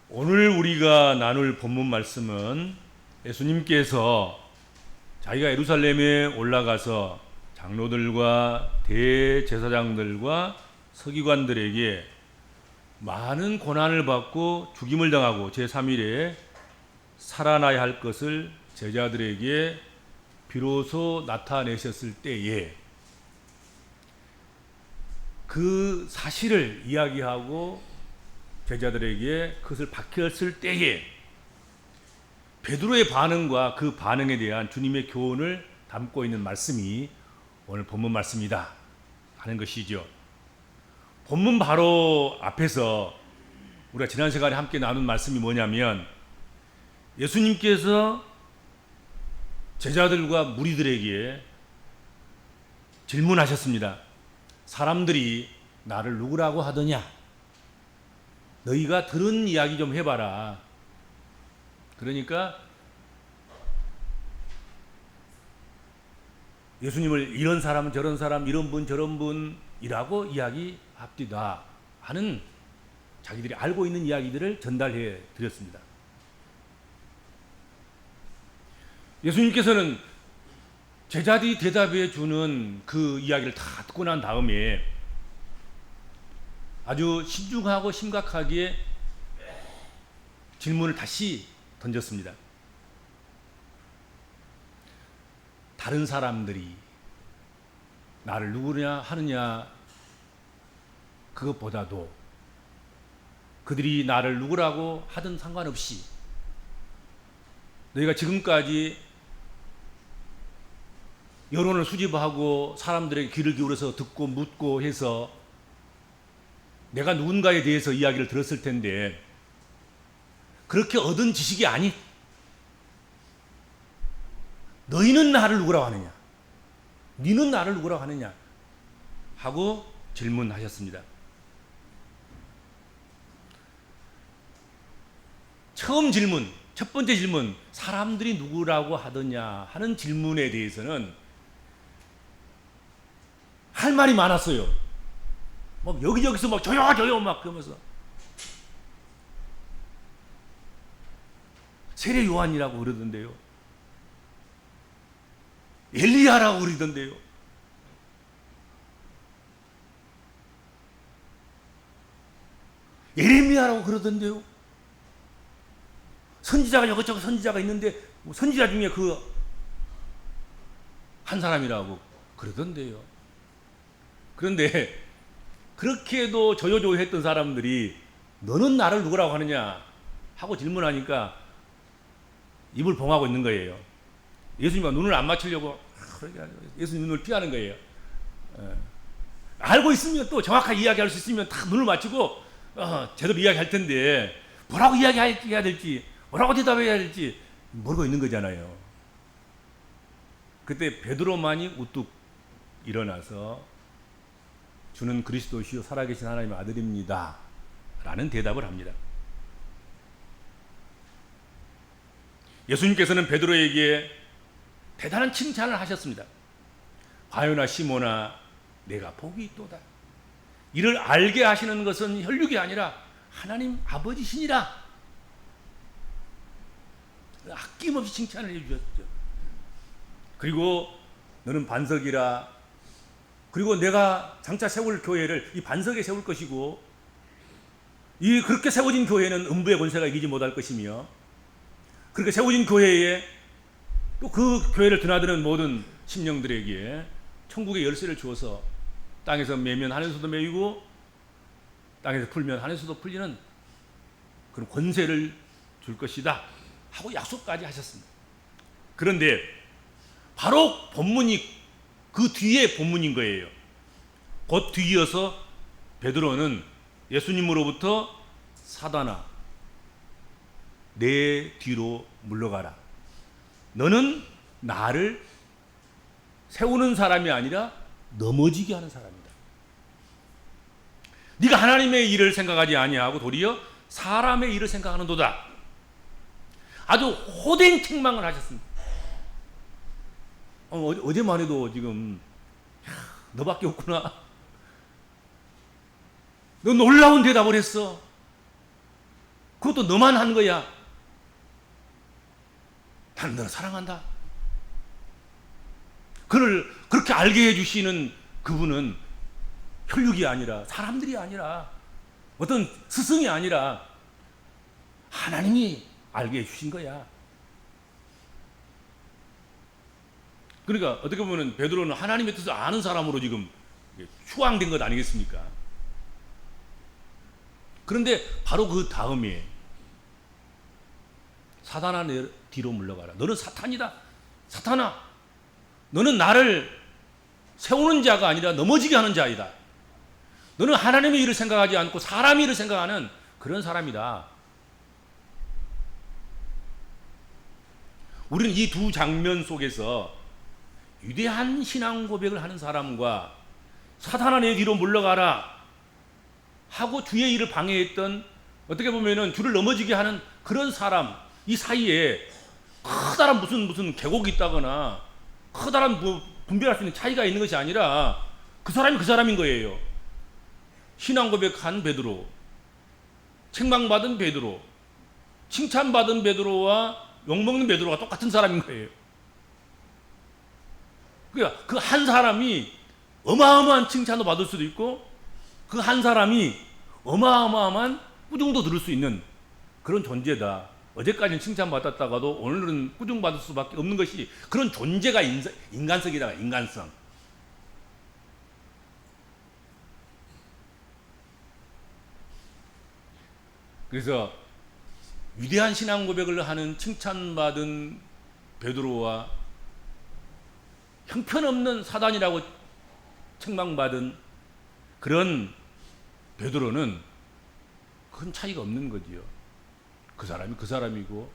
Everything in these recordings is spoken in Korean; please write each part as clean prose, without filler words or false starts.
오늘 우리가 나눌 본문 말씀은 예수님께서 자기가 예루살렘에 올라가서 장로들과 대제사장들과 서기관들에게 많은 고난을 받고 죽임을 당하고 제3일에 살아나야 할 것을 제자들에게 비로소 나타내셨을 때에 그 사실을 이야기하고 제자들에게 그것을 밝혔을 때에 베드로의 반응과 그 반응에 대한 주님의 교훈을 담고 있는 말씀이 오늘 본문 말씀이다 하는 것이죠. 본문 바로 앞에서 우리가 지난 시간에 함께 나눈 말씀이 뭐냐면 예수님께서 제자들과 무리들에게 질문하셨습니다. 사람들이 나를 누구라고 하더냐? 너희가 들은 이야기 좀 해봐라. 그러니까 예수님을 이런 사람 저런 사람 이런 분 저런 분이라고 이야기합디다 하는 자기들이 알고 있는 이야기들을 전달해 드렸습니다. 예수님께서는 제자들이 대답해 주는 그 이야기를 다 듣고 난 다음에 아주 신중하고 심각하게 질문을 다시 던졌습니다. 다른 사람들이 나를 누구냐 하느냐 그것보다도 그들이 나를 누구라고 하든 상관없이 너희가 지금까지 여론을 수집하고 사람들에게 귀를 기울여서 듣고 묻고 해서 내가 누군가에 대해서 이야기를 들었을 텐데 그렇게 얻은 지식이 아니 너희는 나를 누구라고 하느냐? 너는 나를 누구라고 하느냐? 하고 질문하셨습니다. 처음 질문, 첫 번째 질문, 사람들이 누구라고 하더냐 하는 질문에 대해서는 할 말이 많았어요. 막 여기저기서 막 저요 막 그러면서 세례 요한이라고 그러던데요. 엘리야라고 그러던데요. 예레미야라고 그러던데요. 선지자가 이것저것 선지자가 있는데 선지자 중에 그 한 사람이라고 그러던데요. 그런데 그렇게도 저요조요했던 사람들이 너는 나를 누구라고 하느냐 하고 질문하니까 입을 봉하고 있는 거예요. 예수님과 눈을 안 맞추려고 예수님 눈을 피하는 거예요. 알고 있으면 또 정확하게 이야기할 수 있으면 다 눈을 맞추고 제대로 이야기할 텐데 뭐라고 이야기해야 될지 뭐라고 대답해야 될지 모르고 있는 거잖아요. 그때 베드로만이 우뚝 일어나서 주는 그리스도시요 살아계신 하나님의 아들입니다 라는 대답을 합니다. 예수님께서는 베드로에게 대단한 칭찬을 하셨습니다. 바요나 시몬아 내가 복이 있도다. 이를 알게 하시는 것은 혈육이 아니라 하나님 아버지시니라. 아낌없이 칭찬을 해주셨죠. 그리고 너는 반석이라. 그리고 내가 장차 세울 교회를 이 반석에 세울 것이고 이 그렇게 세워진 교회는 음부의 권세가 이기지 못할 것이며 그렇게 세워진 교회에 또 그 교회를 드나드는 모든 심령들에게 천국의 열쇠를 주어서 땅에서 매면 하늘에서도 매이고 땅에서 풀면 하늘에서도 풀리는 그런 권세를 줄 것이다 하고 약속까지 하셨습니다. 그런데 바로 본문이 그 뒤에 본문인 거예요. 곧 뒤이어서 베드로는 예수님으로부터 사단아 내 뒤로 물러가라. 너는 나를 세우는 사람이 아니라 넘어지게 하는 사람이다. 네가 하나님의 일을 생각하지 아니하고 도리어 사람의 일을 생각하는도다. 아주 호된 책망을 하셨습니다. 어제만 해도 지금 너밖에 없구나. 너 놀라운 대답을 했어. 그것도 너만 한 거야. 나는 너를 사랑한다. 그를 그렇게 알게 해주시는 그분은 혈육이 아니라, 사람들이 아니라, 어떤 스승이 아니라 하나님이 알게 해주신 거야. 그러니까 어떻게 보면 베드로는 하나님의 뜻을 아는 사람으로 지금 추앙된 것 아니겠습니까? 그런데 바로 그 다음에 사탄아 내 뒤로 물러가라. 너는 사탄이다. 사탄아, 너는 나를 세우는 자가 아니라 넘어지게 하는 자이다. 너는 하나님의 일을 생각하지 않고 사람의 일을 생각하는 그런 사람이다. 우리는 이 두 장면 속에서 위대한 신앙 고백을 하는 사람과 사탄아 내 뒤로 물러가라 하고 주의 일을 방해했던, 어떻게 보면은 주를 넘어지게 하는 그런 사람, 이 사이에 커다란 무슨 계곡이 있다거나 커다란 분별할 수 있는 차이가 있는 것이 아니라 그 사람이 그 사람인 거예요. 신앙 고백한 베드로, 책망받은 베드로, 칭찬받은 베드로와 욕먹는 베드로가 똑같은 사람인 거예요. 그러니까 그 한 사람이 어마어마한 칭찬도 받을 수도 있고 그 한 사람이 어마어마한 꾸중도 들을 수 있는 그런 존재다. 어제까지는 칭찬받았다가도 오늘은 꾸중받을 수밖에 없는 것이 그런 존재가 인간성이다. 인간성. 그래서 위대한 신앙 고백을 하는 칭찬받은 베드로와 형편없는 사단이라고 책망받은 그런 베드로는 큰 차이가 없는 거지요. 그 사람이 그 사람이고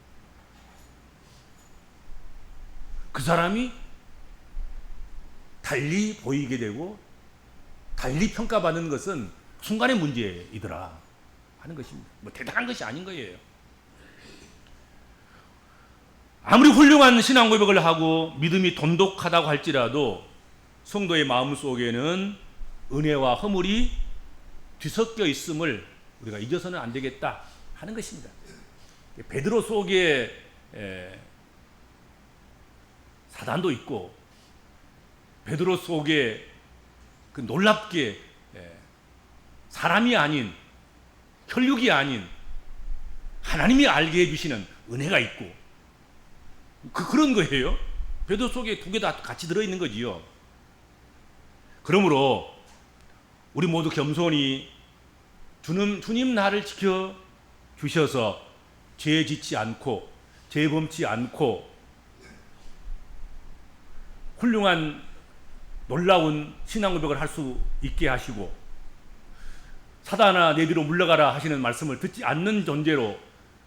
그 사람이 달리 보이게 되고 달리 평가받는 것은 순간의 문제이더라 하는 것입니다. 뭐 대단한 것이 아닌 거예요. 아무리 훌륭한 신앙 고백을 하고 믿음이 돈독하다고 할지라도 성도의 마음 속에는 은혜와 허물이 뒤섞여 있음을 우리가 잊어서는 안 되겠다 하는 것입니다. 베드로 속에 사단도 있고 베드로 속에 그 놀랍게 사람이 아닌 혈육이 아닌 하나님이 알게 해주시는 은혜가 있고 그런 거예요. 베드로 속에 두 개 다 같이 들어있는 거지요. 그러므로 우리 모두 겸손히 주님 나를 지켜 주셔서 죄 짓지 않고 죄 범치 않고 훌륭한 놀라운 신앙 고백을 할 수 있게 하시고 사단아 내 뒤로 물러가라 하시는 말씀을 듣지 않는 존재로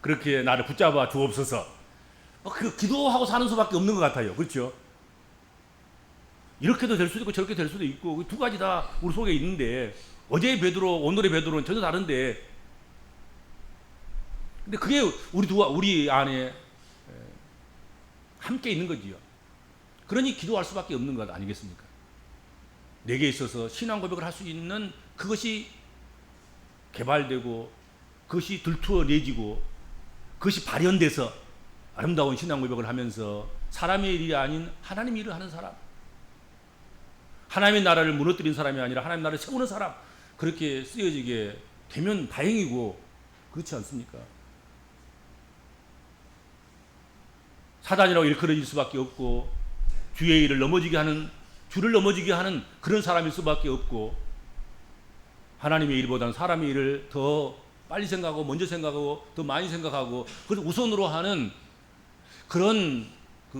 그렇게 나를 붙잡아 주옵소서. 그 기도하고 사는 수밖에 없는 것 같아요. 그렇죠? 이렇게도 될 수도 있고 저렇게 될 수도 있고 두 가지 다 우리 속에 있는데 어제의 베드로 오늘의 베드로는 전혀 다른데 근데 그게 우리 안에 함께 있는 거지요. 그러니 기도할 수밖에 없는 것 아니겠습니까? 내게 있어서 신앙 고백을 할 수 있는 그것이 개발되고 그것이 들투어내지고 그것이 발현돼서 아름다운 신앙 고백을 하면서 사람의 일이 아닌 하나님의 일을 하는 사람, 하나님의 나라를 무너뜨린 사람이 아니라 하나님의 나라를 세우는 사람, 그렇게 쓰여지게 되면 다행이고 그렇지 않습니까? 사단이라고 일컬어질 수밖에 없고 주의 일을 주를 넘어지게 하는 그런 사람일 수밖에 없고 하나님의 일보다는 사람의 일을 더 빨리 생각하고 먼저 생각하고 더 많이 생각하고 그걸 우선으로 하는 그런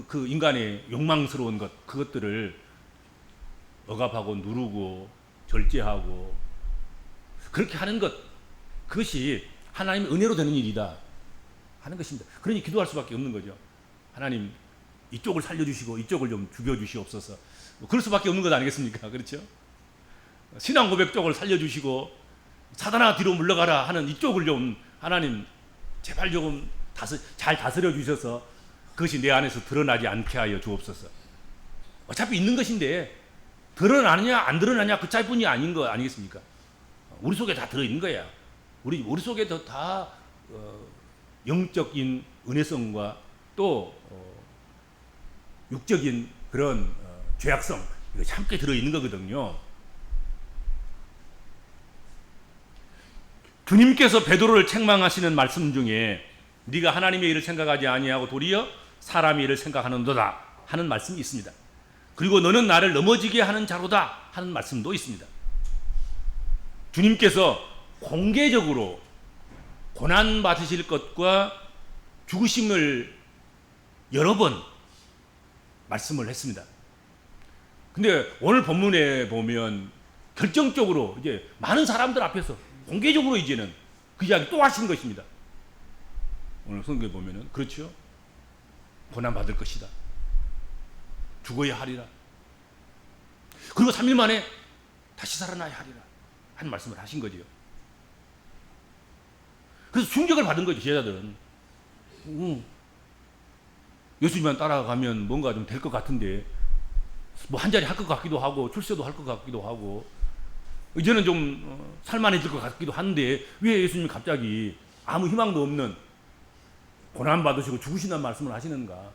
그 인간의 욕망스러운 그것들을 억압하고 누르고 절제하고 그렇게 하는 것, 그것이 하나님의 은혜로 되는 일이다 하는 것입니다. 그러니 기도할 수밖에 없는 거죠. 하나님 이쪽을 살려주시고 이쪽을 좀 죽여주시옵소서. 그럴 수밖에 없는 것 아니겠습니까? 그렇죠? 신앙 고백 쪽을 살려주시고 사단아 뒤로 물러가라 하는 이쪽을 좀 하나님 제발 조금 잘 다스려 주셔서 그것이 내 안에서 드러나지 않게 하여 주옵소서. 어차피 있는 것인데 드러나느냐 안 드러나냐 그 차이뿐이 아닌 거 아니겠습니까? 우리 속에 다 들어있는 거야. 우리 속에 다 영적인 은혜성과 또 육적인 그런 죄악성, 이것이 함께 들어있는 거거든요. 주님께서 베드로를 책망하시는 말씀 중에 네가 하나님의 일을 생각하지 아니하고 도리어 사람의 일을 생각하는도다 하는 말씀이 있습니다. 그리고 너는 나를 넘어지게 하는 자로다 하는 말씀도 있습니다. 주님께서 공개적으로 고난 받으실 것과 죽으심을 여러 번 말씀을 했습니다. 근데 오늘 본문에 보면 결정적으로 이제 많은 사람들 앞에서 공개적으로 이제는 그 이야기 또 하신 것입니다. 오늘 성경에 보면은 그렇죠. 고난 받을 것이다. 죽어야 하리라. 그리고 3일 만에 다시 살아나야 하리라 하는 말씀을 하신 거죠. 그래서 충격을 받은 거죠, 제자들은. 예수님만 따라가면 뭔가 좀 될 것 같은데 뭐 한 자리 할 것 같기도 하고 출세도 할 것 같기도 하고 이제는 좀 살만해질 것 같기도 한데 왜 예수님이 갑자기 아무 희망도 없는 고난 받으시고 죽으신다는 말씀을 하시는가?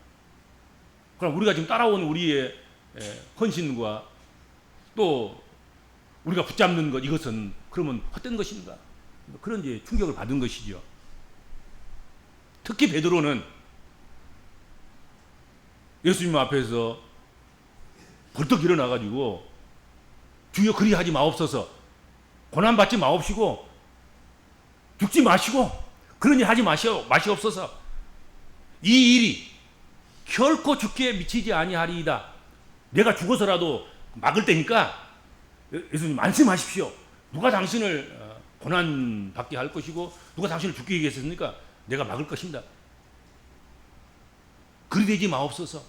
그럼 우리가 지금 따라온 우리의 헌신과 또 우리가 붙잡는 것, 이것은 그러면 헛된 것인가? 그런 이제 충격을 받은 것이죠. 특히 베드로는 예수님 앞에서 벌떡 일어나가지고 주여 그리하지 마옵소서, 고난 받지 마옵시고 죽지 마시고 그런 일 하지 마시옵소서. 이 일이 결코 죽게 미치지 아니하리이다. 내가 죽어서라도 막을 테니까 예수님 말씀하십시오. 누가 당신을 고난 받게 할 것이고 누가 당신을 죽게 하겠습니까? 내가 막을 것입니다. 그리 되지 마옵소서.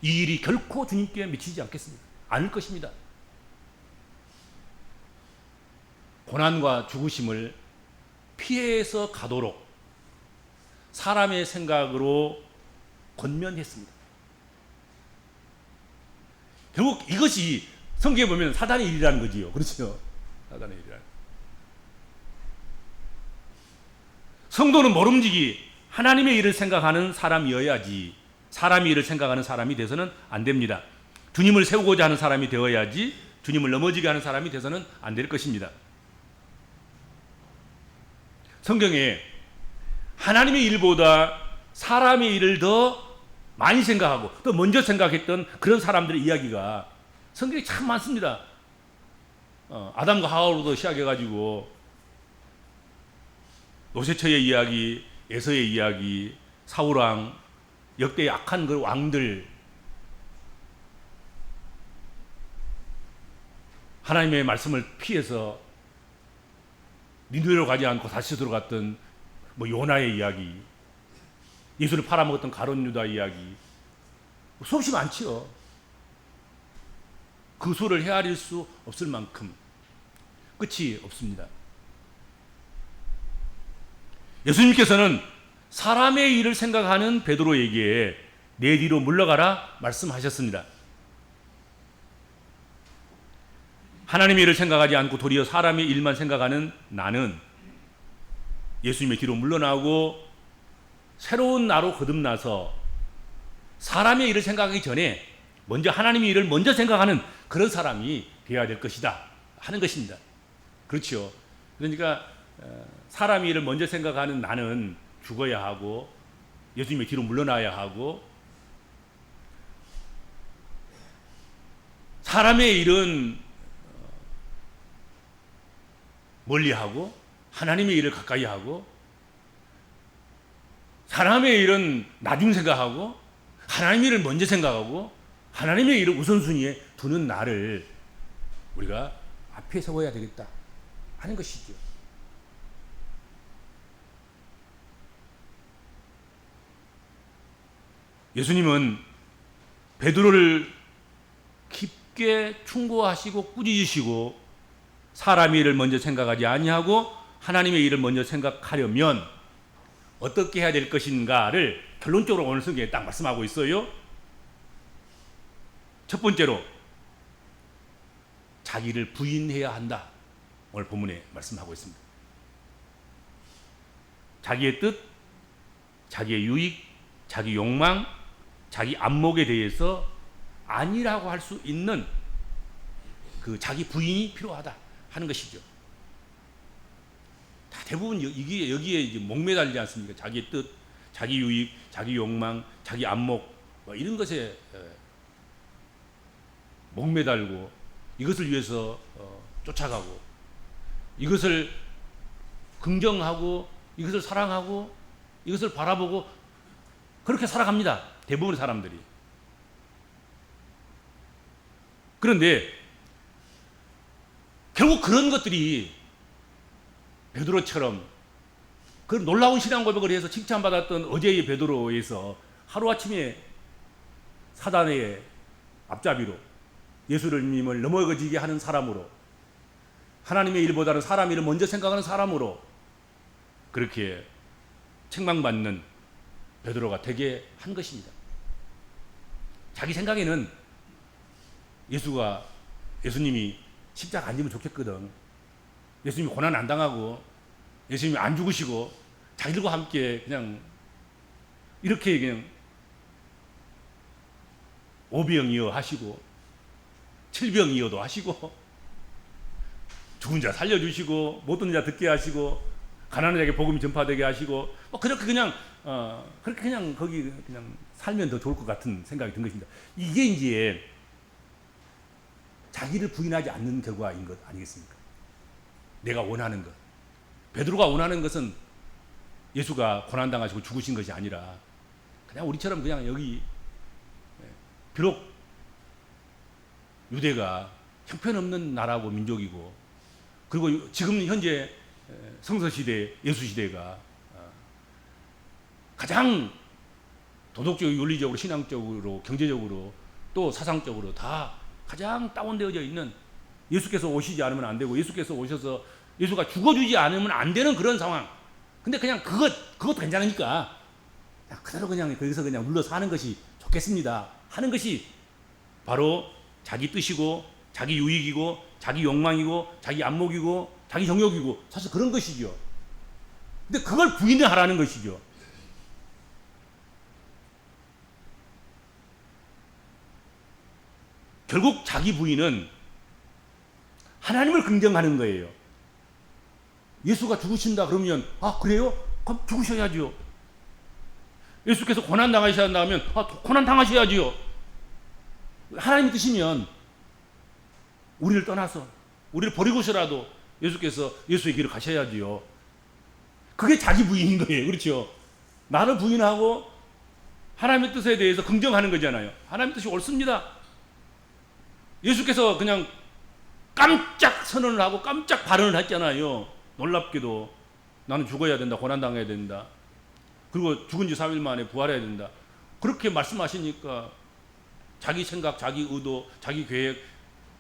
이 일이 결코 주님께 미치지 않겠습니다. 않을 것입니다. 고난과 죽으심을 피해서 가도록 사람의 생각으로 권면했습니다. 결국 이것이 성경에 보면 사단의 일이라는 거지요. 그렇죠? 사단의 일이라는. 성도는 모름지기 하나님의 일을 생각하는 사람이어야지 사람의 일을 생각하는 사람이 돼서는 안 됩니다. 주님을 세우고자 하는 사람이 되어야지 주님을 넘어지게 하는 사람이 돼서는 안 될 것입니다. 성경에 하나님의 일보다 사람의 일을 더 많이 생각하고 또 먼저 생각했던 그런 사람들의 이야기가 성경에 참 많습니다. 아담과 하와로도 시작해가지고 노세처의 이야기, 에서의 이야기, 사울왕, 역대의 악한 그 왕들, 하나님의 말씀을 피해서 니느웨로 가지 않고 다시 들어갔던 뭐 요나의 이야기, 예수를 팔아먹었던 가룟 유다 이야기, 수없이 많지요. 그 수를 헤아릴 수 없을 만큼 끝이 없습니다. 예수님께서는 사람의 일을 생각하는 베드로에게 내 뒤로 물러가라 말씀하셨습니다. 하나님의 일을 생각하지 않고 도리어 사람의 일만 생각하는 나는 예수님의 뒤로 물러나고 새로운 나로 거듭나서 사람의 일을 생각하기 전에 먼저 하나님의 일을 먼저 생각하는 그런 사람이 되어야 될 것이다 하는 것입니다. 그렇죠. 그러니까 사람의 일을 먼저 생각하는 나는 죽어야 하고 예수님의 뒤로 물러나야 하고 사람의 일은 멀리하고 하나님의 일을 가까이 하고 사람의 일은 나중 생각하고 하나님의 일을 먼저 생각하고 하나님의 일을 우선순위에 두는 나를 우리가 앞에 세워야 되겠다 하는 것이죠. 예수님은 베드로를 깊게 충고하시고 꾸짖으시고 사람의 일을 먼저 생각하지 아니하고 하나님의 일을 먼저 생각하려면 어떻게 해야 될 것인가를 결론적으로 오늘 성경에 딱 말씀하고 있어요. 첫 번째로 자기를 부인해야 한다. 오늘 본문에 말씀하고 있습니다. 자기의 뜻, 자기의 유익, 자기 욕망, 자기 안목에 대해서 아니라고 할 수 있는 그 자기 부인이 필요하다 하는 것이죠. 다 대부분 여기에 이제 목매달리지 않습니까? 자기의 뜻, 자기 유익, 자기 욕망, 자기 안목 뭐 이런 것에 목매달고 이것을 위해서 쫓아가고 이것을 긍정하고 이것을 사랑하고 이것을 바라보고 그렇게 살아갑니다. 대부분의 사람들이. 그런데 결국 그런 것들이 베드로처럼 그 놀라운 신앙 고백을 해서 칭찬받았던 어제의 베드로에서 하루아침에 사단의 앞잡이로 예수님을 넘어지게 하는 사람으로 하나님의 일보다는 사람 일을 먼저 생각하는 사람으로 그렇게 책망받는 베드로가 되게 한 것입니다. 자기 생각에는 예수님이 십자가 안 지면 좋겠거든. 예수님이 고난 안 당하고 예수님이 안 죽으시고 자기들과 함께 그냥 이렇게 그냥 오병이어 하시고 칠병이어도 하시고 죽은 자 살려주시고 못 듣는 자 듣게 하시고 가난한 자에게 복음이 전파되게 하시고 그렇게 그냥 그렇게 그냥 거기 그냥 살면 더 좋을 것 같은 생각이 든 것입니다. 이게 이제 자기를 부인하지 않는 결과인 것 아니겠습니까? 내가 원하는 것. 베드로가 원하는 것은 예수가 고난당하시고 죽으신 것이 아니라 그냥 우리처럼 그냥 여기 비록 유대가 형편없는 나라고 민족이고 그리고 지금 현재 성서시대 예수시대가 가장 도덕적으로 윤리적으로 신앙적으로 경제적으로 또 사상적으로 다 가장 다운되어져 있는 예수께서 오시지 않으면 안 되고 예수께서 오셔서 예수가 죽어주지 않으면 안 되는 그런 상황. 근데 그냥 그것도 괜찮으니까 그대로 그냥 거기서 그냥 눌러 사는 것이 좋겠습니다 하는 것이 바로 자기 뜻이고 자기 유익이고 자기 욕망이고 자기 안목이고 자기 정욕이고 사실 그런 것이죠. 근데 그걸 부인을 하라는 것이죠. 결국 자기 부인은 하나님을 긍정하는 거예요. 예수가 죽으신다 그러면 그래요? 그럼 죽으셔야죠. 예수께서 고난 당하셔야 한다면 고난 당하셔야지요. 하나님의 뜻이면 우리를 떠나서 우리를 버리고서라도 예수께서 예수의 길을 가셔야지요. 그게 자기 부인인 거예요. 그렇죠? 나를 부인하고 하나님의 뜻에 대해서 긍정하는 거잖아요. 하나님의 뜻이 옳습니다. 예수께서 그냥 깜짝 선언을 하고 깜짝 발언을 했잖아요. 놀랍게도 나는 죽어야 된다. 고난당해야 된다. 그리고 죽은 지 3일 만에 부활해야 된다. 그렇게 말씀하시니까 자기 생각, 자기 의도, 자기 계획,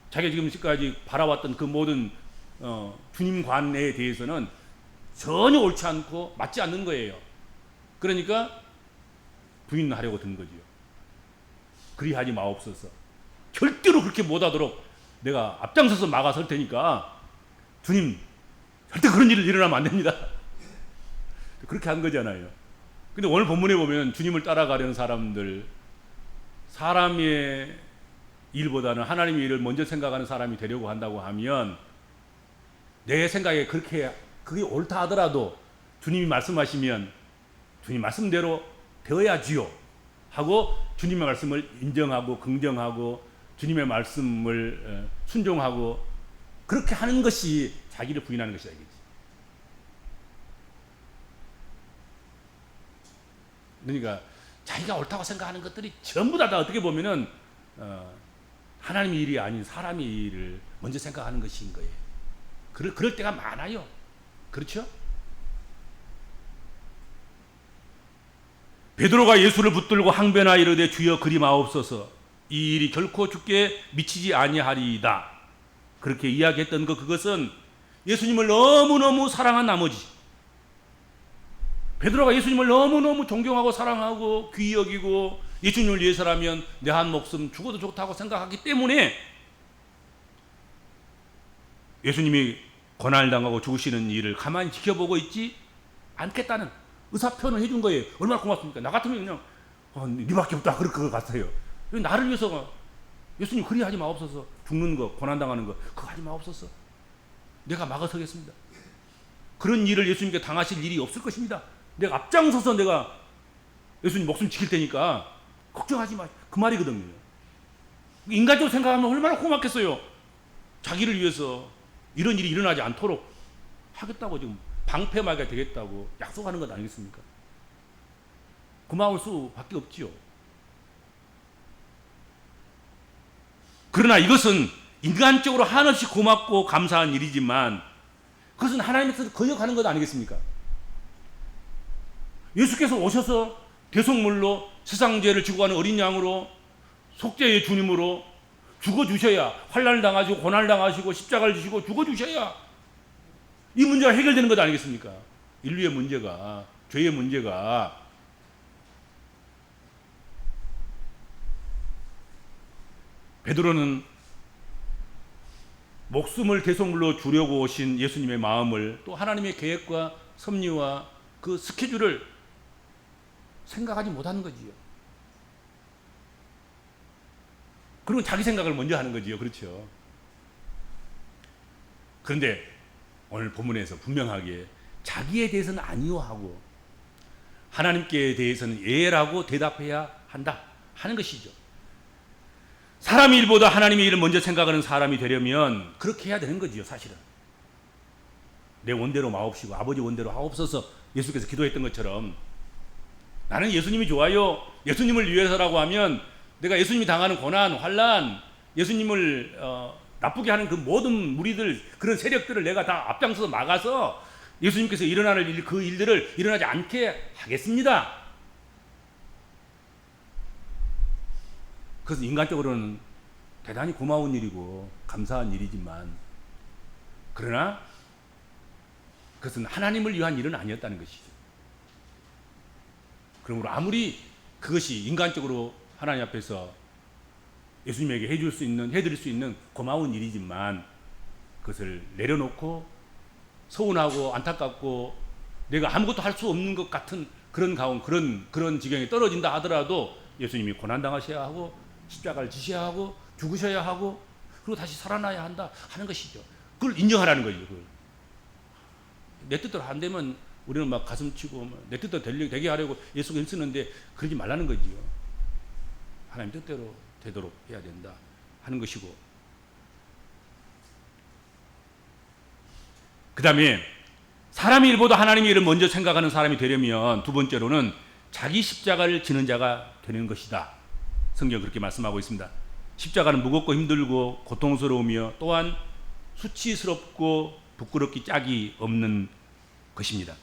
자기가 지금까지 바라왔던 그 모든 주님관에 대해서는 전혀 옳지 않고 맞지 않는 거예요. 그러니까 부인하려고 든 거죠. 그리하지 마옵소서. 절대로 그렇게 못하도록 내가 앞장서서 막아설 테니까 주님 절대 그런 일이 일어나면 안 됩니다. 그렇게 한 거잖아요. 근데 오늘 본문에 보면 주님을 따라가려는 사람들, 사람의 일보다는 하나님의 일을 먼저 생각하는 사람이 되려고 한다고 하면 내 생각에 그게 옳다 하더라도 주님이 말씀하시면 주님 말씀대로 되어야지요 하고 주님의 말씀을 인정하고 긍정하고 주님의 말씀을 순종하고 그렇게 하는 것이 자기를 부인하는 것이다 이거지. 그러니까 자기가 옳다고 생각하는 것들이 전부 다 어떻게 보면은 하나님의 일이 아닌 사람의 일을 먼저 생각하는 것인 거예요. 그럴 때가 많아요. 그렇죠? 베드로가 예수를 붙들고 항변하여 이르되 주여 그리 마옵소서 이 일이 결코 주께 미치지 아니하리이다. 그렇게 이야기했던 그것은 예수님을 너무너무 사랑한 나머지 베드로가 예수님을 너무너무 존경하고 사랑하고 귀히 여기고 예수님을 위해서라면 내 한 목숨 죽어도 좋다고 생각하기 때문에 예수님이 고난을 당하고 죽으시는 일을 가만히 지켜보고 있지 않겠다는 의사표현을 해준 거예요. 얼마나 고맙습니까? 나 같으면 그냥 니밖에 없다 그럴 것 같아요. 나를 위해서 예수님 그리 하지 마옵소서. 죽는 거, 고난당하는 거 그거 하지 마옵소서. 내가 막아서겠습니다. 그런 일을 예수님께 당하실 일이 없을 것입니다. 내가 앞장서서 내가 예수님 목숨 지킬 테니까 걱정하지 마. 그 말이거든요. 인간적으로 생각하면 얼마나 고맙겠어요. 자기를 위해서 이런 일이 일어나지 않도록 하겠다고 지금 방패막이 되겠다고 약속하는 것 아니겠습니까? 고마울 수밖에 없지요. 그러나 이것은 인간적으로 한없이 고맙고 감사한 일이지만 그것은 하나님의 뜻을 거역하는 것 아니겠습니까? 예수께서 오셔서 대속물로 세상 죄를 지고 가는 어린 양으로 속죄의 주님으로 죽어주셔야 환난을 당하시고 고난을 당하시고 십자가를 지시고 죽어주셔야 이 문제가 해결되는 것 아니겠습니까? 인류의 문제가, 죄의 문제가 베드로는 목숨을 대속물로 주려고 오신 예수님의 마음을 또 하나님의 계획과 섭리와 그 스케줄을 생각하지 못하는 거지요. 그리고 자기 생각을 먼저 하는 거지요. 그렇죠. 그런데 오늘 본문에서 분명하게 자기에 대해서는 아니요 하고 하나님께 대해서는 예라고 대답해야 한다 하는 것이죠. 사람의 일보다 하나님의 일을 먼저 생각하는 사람이 되려면 그렇게 해야 되는 거지요. 사실은 내 원대로 마옵시고 아버지 원대로 하옵소서 예수께서 기도했던 것처럼 나는 예수님이 좋아요. 예수님을 위해서라고 하면 내가 예수님이 당하는 고난, 환난, 예수님을 나쁘게 하는 그 모든 무리들, 그런 세력들을 내가 다 앞장서서 막아서 예수님께서 일어나는 일, 그 일들을 일어나지 않게 하겠습니다. 그래서 인간적으로는 대단히 고마운 일이고 감사한 일이지만 그러나 그것은 하나님을 위한 일은 아니었다는 것이죠. 그러므로 아무리 그것이 인간적으로 하나님 앞에서 예수님에게 해드릴 수 있는 고마운 일이지만 그것을 내려놓고 서운하고 안타깝고 내가 아무것도 할 수 없는 것 같은 그런 그런 지경에 떨어진다 하더라도 예수님이 고난당하셔야 하고 십자가를 지셔야 하고 죽으셔야 하고 그리고 다시 살아나야 한다 하는 것이죠. 그걸 인정하라는 거죠. 그걸. 내 뜻대로 안 되면 우리는 막 가슴 치고 내 뜻대로 되게 하려고 예수가 힘쓰는데 그러지 말라는 거지요. 하나님 뜻대로 되도록 해야 된다 하는 것이고 그 다음에 사람의 일보다 하나님의 일을 먼저 생각하는 사람이 되려면 두 번째로는 자기 십자가를 지는 자가 되는 것이다. 성경 그렇게 말씀하고 있습니다. 십자가는 무겁고 힘들고 고통스러우며 또한 수치스럽고 부끄럽기 짝이 없는 것입니다.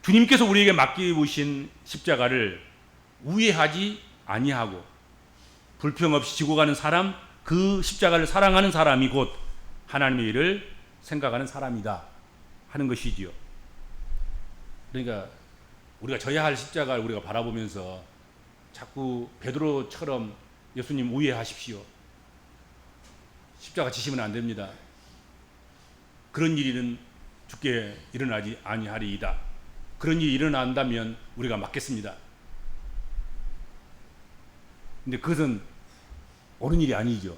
주님께서 우리에게 맡기우신 십자가를 우회하지 아니하고 불평 없이 지고 가는 사람, 그 십자가를 사랑하는 사람이 곧 하나님의 일을 생각하는 사람이다 하는 것이지요. 그러니까 우리가 져야 할 십자가를 우리가 바라보면서 자꾸 베드로처럼 예수님 우회하십시오. 십자가 지시면 안 됩니다. 그런 일은 주께 일어나지 아니하리이다. 그런 일이 일어난다면 우리가 막겠습니다. 근데 그것은 옳은 일이 아니죠.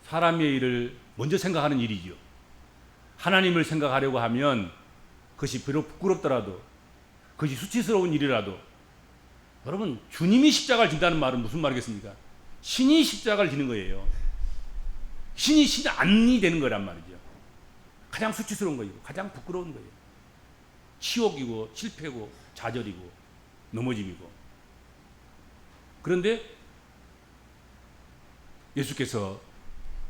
사람의 일을 먼저 생각하는 일이죠. 하나님을 생각하려고 하면 그것이 비록 부끄럽더라도 그것이 수치스러운 일이라도 여러분 주님이 십자가를 진다는 말은 무슨 말이겠습니까? 신이 십자가를 지는 거예요. 신이 안이 되는 거란 말이죠. 가장 수치스러운 거이고 가장 부끄러운 거예요. 치욕이고 실패고 좌절이고 넘어짐이고 그런데 예수께서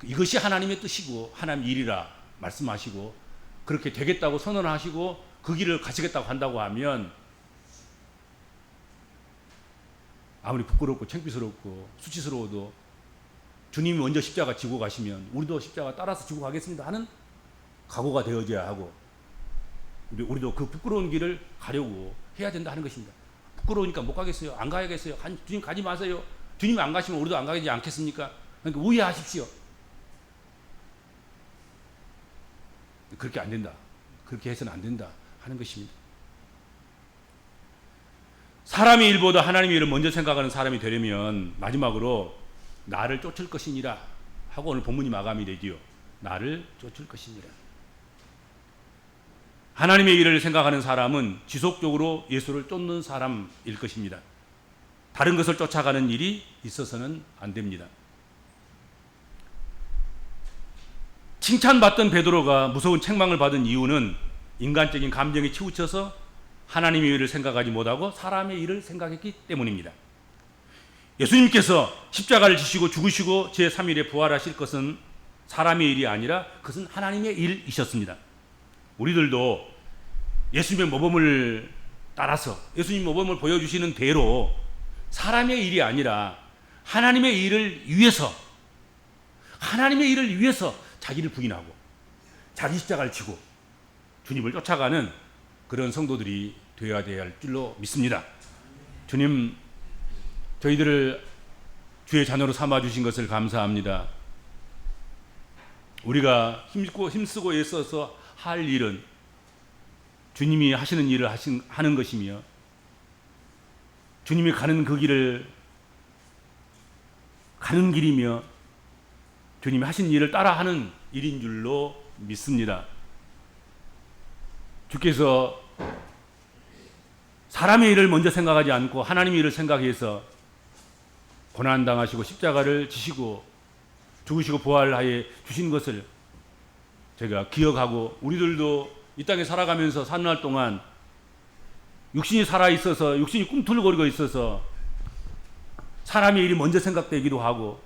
이것이 하나님의 뜻이고 하나님의 일이라 말씀하시고 그렇게 되겠다고 선언하시고 그 길을 가시겠다고 한다고 하면 아무리 부끄럽고 창피스럽고 수치스러워도 주님이 먼저 십자가 지고 가시면 우리도 십자가 따라서 지고 가겠습니다 하는 각오가 되어져야 하고 우리도 그 부끄러운 길을 가려고 해야 된다 하는 것입니다. 부끄러우니까 못 가겠어요? 안 가야겠어요? 주님 가지 마세요. 주님이 안 가시면 우리도 안 가지 않겠습니까? 그러니까 우회하십시오. 그렇게 안 된다. 그렇게 해서는 안 된다 하는 것입니다. 사람의 일보다 하나님의 일을 먼저 생각하는 사람이 되려면 마지막으로 나를 쫓을 것이니라 하고 오늘 본문이 마감이 되지요. 나를 쫓을 것이니라. 하나님의 일을 생각하는 사람은 지속적으로 예수를 쫓는 사람일 것입니다. 다른 것을 쫓아가는 일이 있어서는 안 됩니다. 칭찬받던 베드로가 무서운 책망을 받은 이유는 인간적인 감정에 치우쳐서 하나님의 일을 생각하지 못하고 사람의 일을 생각했기 때문입니다. 예수님께서 십자가를 지시고 죽으시고 제3일에 부활하실 것은 사람의 일이 아니라 그것은 하나님의 일이셨습니다. 우리들도 예수님의 모범을 따라서 예수님 모범을 보여주시는 대로 사람의 일이 아니라 하나님의 일을 위해서 자기를 부인하고 자기 십자가를 지고 주님을 쫓아가는 그런 성도들이 되어야 될 줄로 믿습니다. 주님, 저희들을 주의 자녀로 삼아주신 것을 감사합니다. 우리가 힘쓰고 애써서 할 일은 주님이 하시는 일을 하는 것이며 주님이 가는 그 길을 가는 길이며 주님이 하신 일을 따라하는 일인 줄로 믿습니다. 주께서 사람의 일을 먼저 생각하지 않고 하나님의 일을 생각해서 고난당하시고 십자가를 지시고 죽으시고 부활하여 주신 것을 제가 기억하고 우리들도 이 땅에 살아가면서 사는 날 동안 육신이 살아있어서 육신이 꿈틀거리고 있어서 사람의 일이 먼저 생각되기도 하고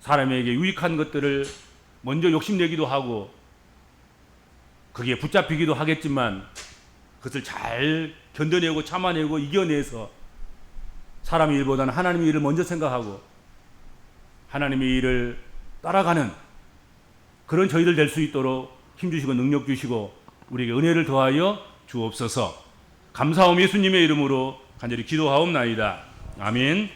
사람에게 유익한 것들을 먼저 욕심내기도 하고 그게 붙잡히기도 하겠지만 그것을 잘 견뎌내고 참아내고 이겨내서 사람의 일보다는 하나님의 일을 먼저 생각하고 하나님의 일을 따라가는 그런 저희들 될 수 있도록 힘주시고 능력 주시고 우리에게 은혜를 더하여 주옵소서. 감사하며 예수님의 이름으로 간절히 기도하옵나이다. 아멘.